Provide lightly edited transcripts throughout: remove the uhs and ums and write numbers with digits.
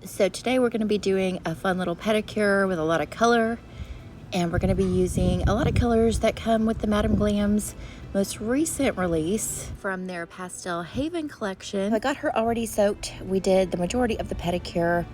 So today we're going to be doing a fun little pedicure with a lot of color, and we're going to be using a lot of colors that come with the Madam Glam's most recent release from their Pastel Haven collection. I got her already soaked. We did the majority of the pedicure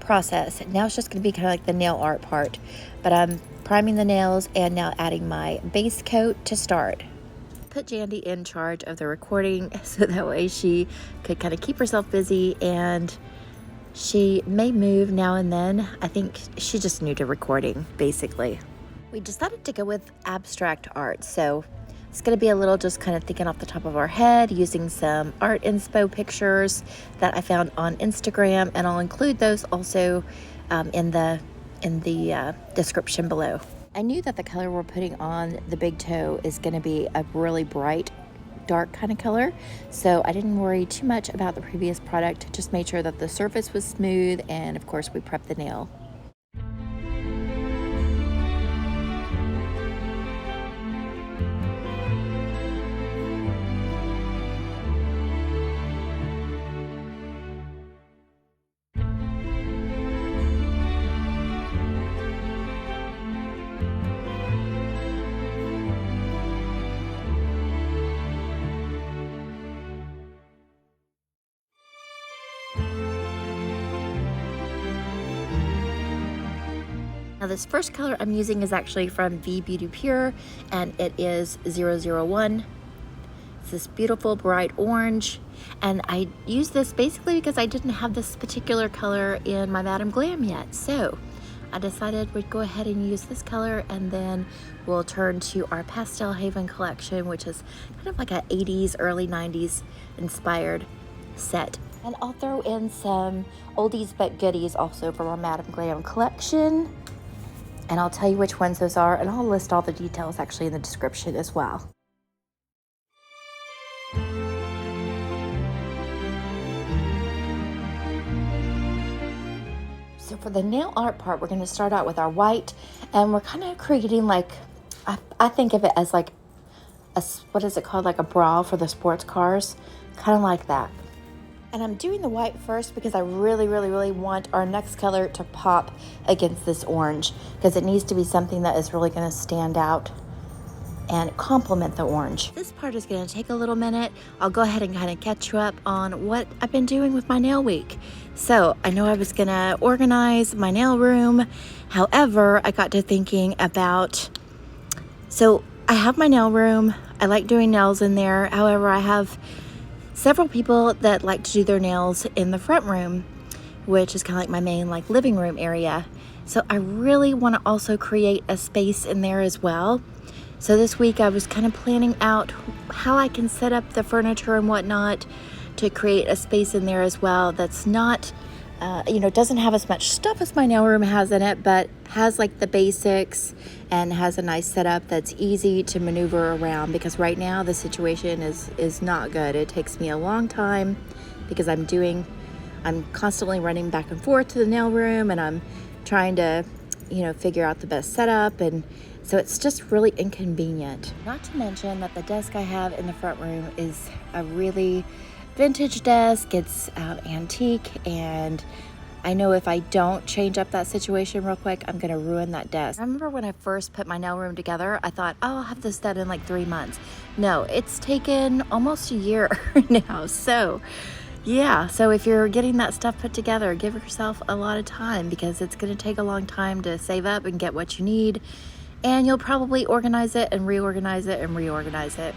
process. Now it's just going to be kind of like the nail art part, but I'm priming the nails and now adding my base coat to start. Put Jandy in charge of the recording so that way she could kind of keep herself busy, and she may move now and then. I think she's just new to recording, basically. We decided to go with abstract art, so it's going to be a little just kind of thinking off the top of our head, using some art inspo pictures that I found on Instagram, and I'll include those also in the description below. I knew that the color we're putting on the big toe is going to be a really bright, dark kind of color, so I didn't worry too much about the previous product. Just made sure that the surface was smooth, and of course we prepped the nail. Now this first color I'm using is actually from V Beauty Pure, and it is 001. It's this beautiful bright orange, and I use this basically because I didn't have this particular color in my Madam Glam yet. So I decided we'd go ahead and use this color, and then we'll turn to our Pastel Haven collection, which is kind of like a 80s, early 90s inspired set. And I'll throw in some oldies but goodies also from our Madam Glam collection. And I'll tell you which ones those are, and I'll list all the details actually in the description as well. So for the nail art part, we're going to start out with our white, and we're kind of creating like, I think of it as like a, what is it called, like a bra for the sports cars, kind of like that. And I'm doing the white first because I really want our next color to pop against this orange, because it needs to be something that is really going to stand out and complement the orange. This part is going to take a little minute. I'll go ahead and kind of catch you up on what I've been doing with my nail week. So I know I was going to organize my nail room. However, I got to thinking about, so I have my nail room. I like doing nails in there. However, I have several people that like to do their nails in the front room, which is kind of like my main like living room area. So I really want to also create a space in there as well. So this week I was kind of planning out how I can set up the furniture and whatnot to create a space in there as well that's not, doesn't have as much stuff as my nail room has in it, but has like the basics and has a nice setup that's easy to maneuver around, because right now the situation is not good. It takes me a long time because I'm constantly running back and forth to the nail room, and I'm trying to, figure out the best setup, and so it's just really inconvenient. Not to mention that the desk I have in the front room is a really vintage desk. It's antique, and I know if I don't change up that situation real quick, I'm gonna ruin that desk. I remember when I first put my nail room together, I thought, oh, I'll have this done in like 3 months. No, it's taken almost a year now. So yeah, so if you're getting that stuff put together, give yourself a lot of time, because it's gonna take a long time to save up and get what you need, and you'll probably organize it and reorganize it and reorganize it.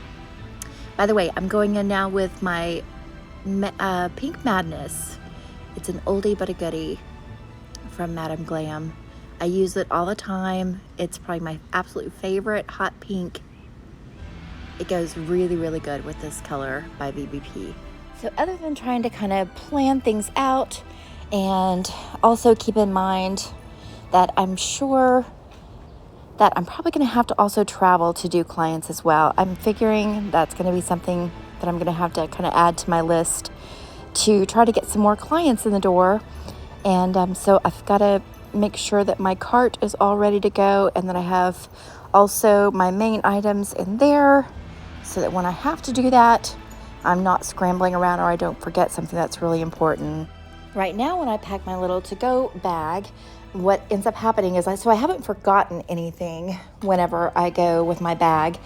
By the way, I'm going in now with my Pink Madness. It's an oldie but a goodie from Madam Glam. I use it all the time. It's probably my absolute favorite hot pink. It goes really good with this color by VBP. So other than trying to kind of plan things out, and also keep in mind that I'm sure that I'm probably going to have to also travel to do clients as well. I'm figuring that's going to be something that I'm going to have to kind of add to my list to try to get some more clients in the door. And so I've got to make sure that my cart is all ready to go, and that I have also my main items in there, so that when I have to do that, I'm not scrambling around or I don't forget something that's really important. Right now, when I pack my little to-go bag, what ends up happening is I haven't forgotten anything whenever I go with my bag.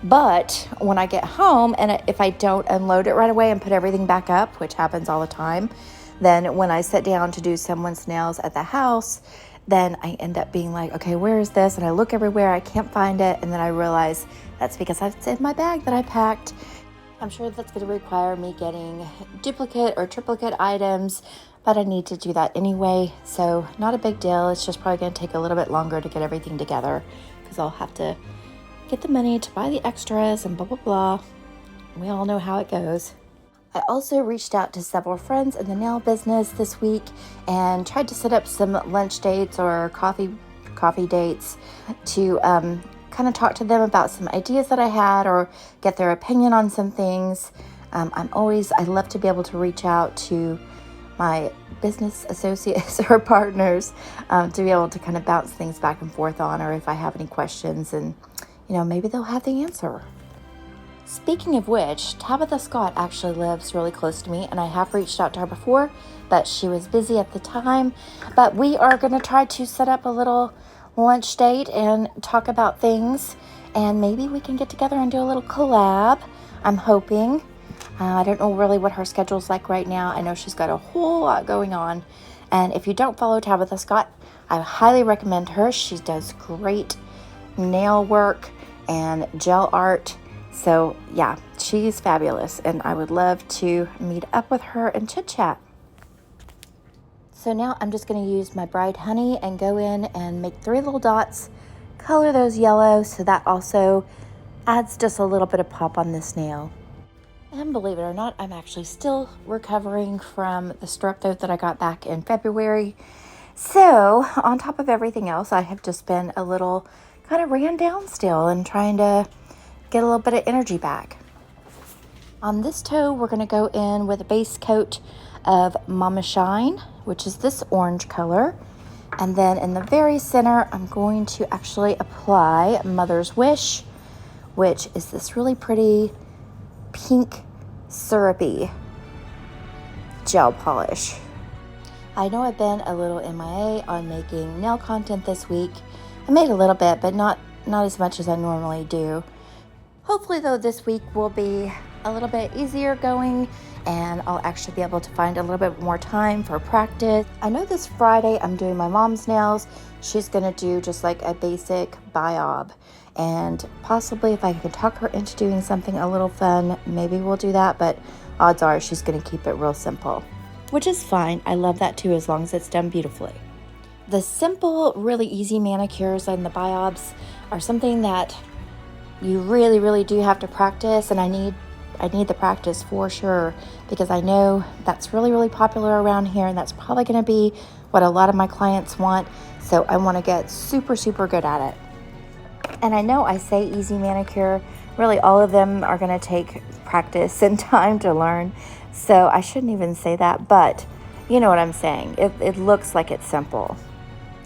But when I get home, and if I don't unload it right away and put everything back up, which happens all the time, then when I sit down to do someone's nails at the house, then I end up being like, okay, where is this? And I look everywhere, I can't find it. And then I realize that's because it's in my bag that I packed. I'm sure that's going to require me getting duplicate or triplicate items, but I need to do that anyway. So not a big deal. It's just probably going to take a little bit longer to get everything together because I'll have to get the money to buy the extras and blah, blah, blah. We all know how it goes. I also reached out to several friends in the nail business this week and tried to set up some lunch dates or coffee dates to kind of talk to them about some ideas that I had or get their opinion on some things. I love to be able to reach out to my business associates or partners to be able to kind of bounce things back and forth on, or if I have any questions, and maybe they'll have the answer. Speaking of which, Tabitha Scott actually lives really close to me, and I have reached out to her before, but she was busy at the time. But we are going to try to set up a little lunch date and talk about things, and maybe we can get together and do a little collab. I'm hoping. I don't know really what her schedule's like right now. I know she's got a whole lot going on, and if you don't follow Tabitha Scott, I highly recommend her. She does great nail work and gel art. So yeah, she's fabulous, and I would love to meet up with her and chit chat. So now I'm just going to use my Bright Honey and go in and make 3 little dots, color those yellow, so that also adds just a little bit of pop on this nail. And believe it or not, I'm actually still recovering from the strep throat that I got back in February. So on top of everything else, I have just been a little kind of ran down still and trying to get a little bit of energy back. On this toe, we're going to go in with a base coat of Mama Shine, which is this orange color. And then in the very center, I'm going to actually apply Mother's Wish, which is this really pretty pink syrupy gel polish. I know I've been a little MIA on making nail content this week. I made a little bit, but not as much as I normally do. Hopefully, though, this week will be a little bit easier going, and I'll actually be able to find a little bit more time for practice. I know this Friday I'm doing my mom's nails. She's going to do just like a basic biob, and possibly if I can talk her into doing something a little fun, maybe we'll do that, but odds are she's going to keep it real simple, which is fine. I love that too, as long as it's done beautifully. The simple, really easy manicures and the biobs are something that you really, really do have to practice, and I need the practice for sure, because I know that's really, really popular around here, and that's probably going to be what a lot of my clients want. So I want to get super, super good at it. And I know I say easy manicure, really all of them are going to take practice and time to learn. So I shouldn't even say that, but you know what I'm saying. It looks like it's simple.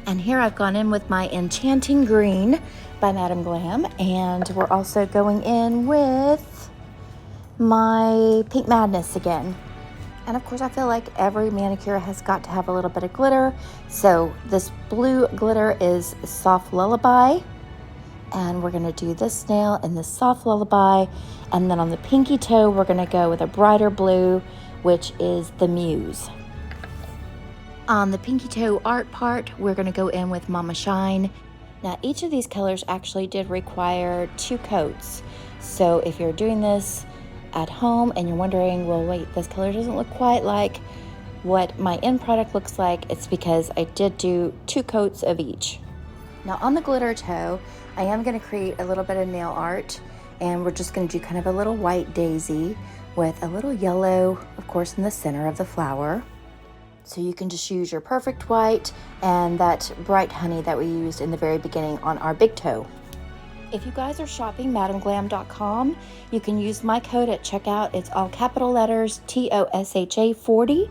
And here I've gone in with my Enchanting Green by Madam Glam, and we're also going in with my Pink Madness again. And of course, I feel like every manicure has got to have a little bit of glitter. So this blue glitter is Soft Lullaby, and we're going to do this nail in the Soft Lullaby. And then on the pinky toe, we're going to go with a brighter blue, which is the Muse. On the pinky toe art part, we're going to go in with Mama Shine. Now, each of these colors actually did require 2 coats. So if you're doing this at home and you're wondering, well, wait, this color doesn't look quite like what my end product looks like, it's because I did do 2 coats of each. Now, on the glitter toe, I am going to create a little bit of nail art, and we're just going to do kind of a little white daisy with a little yellow, of course, in the center of the flower. So you can just use your perfect white and that Bright Honey that we used in the very beginning on our big toe. If you guys are shopping madamglam.com, you can use my code at checkout. It's all capital letters, TOSHA 40.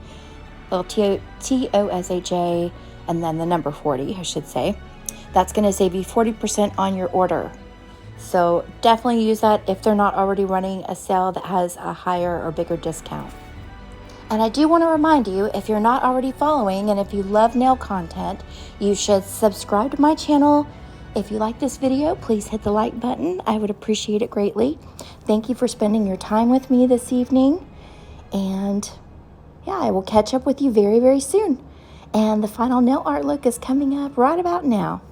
Well, TOSHA and then the number 40, I should say. That's going to save you 40% on your order. So definitely use that if they're not already running a sale that has a higher or bigger discount. And I do want to remind you, if you're not already following and if you love nail content, you should subscribe to my channel. If you like this video, please hit the like button. I would appreciate it greatly. Thank you for spending your time with me this evening. And yeah, I will catch up with you very, very soon. And the final nail art look is coming up right about now.